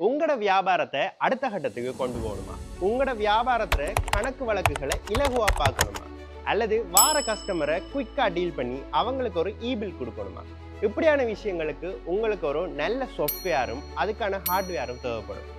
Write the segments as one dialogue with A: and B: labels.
A: உங்களோட வியாபாரத்தை அடுத்த கட்டத்துக்கு கொண்டு போகணுமா? உங்களோட வியாபாரத்துல கணக்கு வழக்குகளை இலகுவா பார்க்கணுமா? அல்லது வார கஸ்டமரை குயிக்கா டீல் பண்ணி அவங்களுக்கு ஒரு இபில் கொடுக்கணுமா? இப்படியான விஷயங்களுக்கு உங்களுக்கு ஒரு நல்ல சாஃப்ட்வேரும் அதுக்கான ஹார்ட்வேரும் தேவைப்படும்.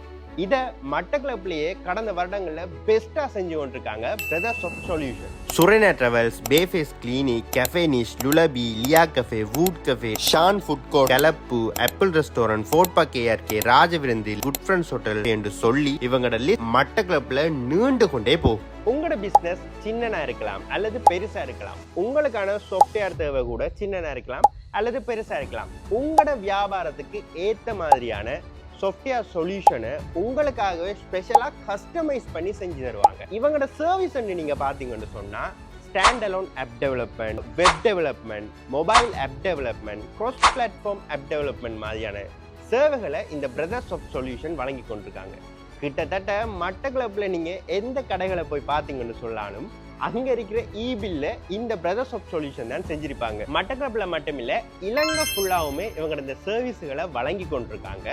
A: இதை மட்டக்களப்பிலேயே கடந்த வருடங்களில் பெஸ்ட்டாக செஞ்சு கொண்டிருக்காங்க brothers of solution. Surena travels, பேஃபேஸ் clinic, cafe Nish, lullaby, Lia cafe, wood cafe, Shan food court, Kalappu, apple restaurant, fort park ARK, ராஜவிருந்தில், குட் ஃப்ரெண்ட்ஸ் ஹோட்டல் என்று சொல்லி இவங்களோட லிஸ்ட் மட்டக்களப்பில் நீண்டு கொண்டே போகும். உங்களோட பிஸ்னஸ் சின்னனா இருக்கலாம் அல்லது பெருசா இருக்கலாம். உங்களுக்கான சாஃப்ட்வேர் தேவை கூட சின்னனா இருக்கலாம் அல்லது பெருசா இருக்கலாம். உங்களோட வியாபாரத்துக்கு ஏற்ற மாதிரியான சாஃப்ட்வேர் சொல்யூஷனை உங்களுக்காகவே ஸ்பெஷலாக கஸ்டமைஸ் பண்ணி செஞ்சு தருவாங்க. இவங்களோட சர்வீஸ் நீங்கள் பார்த்தீங்கன்னு சொன்னால் stand alone app development, web development, mobile app development, cross platform app development மாதிரியான சேவைகளை இந்த பிரதர்ஸ் ஆஃப் சொல்யூஷன் வழங்கி கொண்டிருக்காங்க. கிட்டத்தட்ட மட்டக்களப்பில் நீங்கள் எந்த கடைகளை போய் பார்த்தீங்கன்னு சொன்னாலும் அங்கே இருக்கிற இபில்ல இந்த பிரதர்ஸ் ஆஃப் சொல்யூஷன் தான் செஞ்சிருப்பாங்க. மட்டக்களப்பில் மட்டும் இல்லை, இலங்கை ஃபுல்லாவுமே இவங்க இந்த சர்வீஸுகளை வழங்கி கொண்டிருக்காங்க.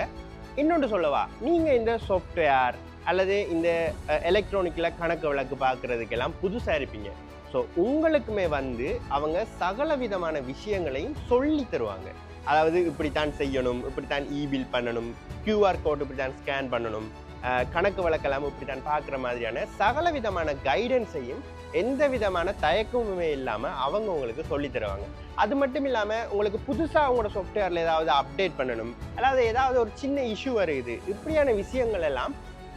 A: இன்னொன்று சொல்லவா, நீங்கள் இந்த சாஃப்ட்வேர் அல்லது இந்த எலக்ட்ரானிக்கில் கணக்கு வழக்கு பார்க்குறதுக்கெல்லாம் புதுசாக இருப்பீங்க. ஸோ உங்களுக்குமே அவங்க சகல விதமான விஷயங்களையும் சொல்லி தருவாங்க. அதாவது இப்படித்தான் செய்யணும், இப்படித்தான் இபில் பண்ணணும், கியூஆர் கோட் இப்படித்தான் ஸ்கேன் பண்ணணும், கணக்கு வழக்கெல்லாம் இப்படித்தான் பார்க்குற மாதிரியான சகல விதமான கைடன்ஸையும் எந்த விதமான தயக்கமுமே இல்லாமல் அவங்க உங்களுக்கு சொல்லி தருவாங்க. அது மட்டும் இல்லாமல் உங்களுக்கு புதுசாக உங்களோட சாஃப்ட்வேரில் ஏதாவது அப்டேட் பண்ணணும், அதாவது ஏதாவது ஒரு சின்ன இஷ்யூ வருது, இப்படியான விஷயங்கள் எல்லாம்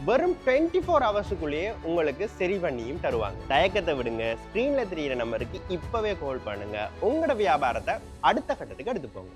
A: வெறும் 24 ஹவர்ஸுக்குள்ளேயே உங்களுக்கு சரி பண்ணியும் தருவாங்க. தயக்கத்தை விடுங்க, ஸ்க்ரீனில் தெரிகிற நம்பருக்கு இப்போவே கால் பண்ணுங்க. உங்களோட வியாபாரத்தை அடுத்த கட்டத்துக்கு எடுத்து போங்க.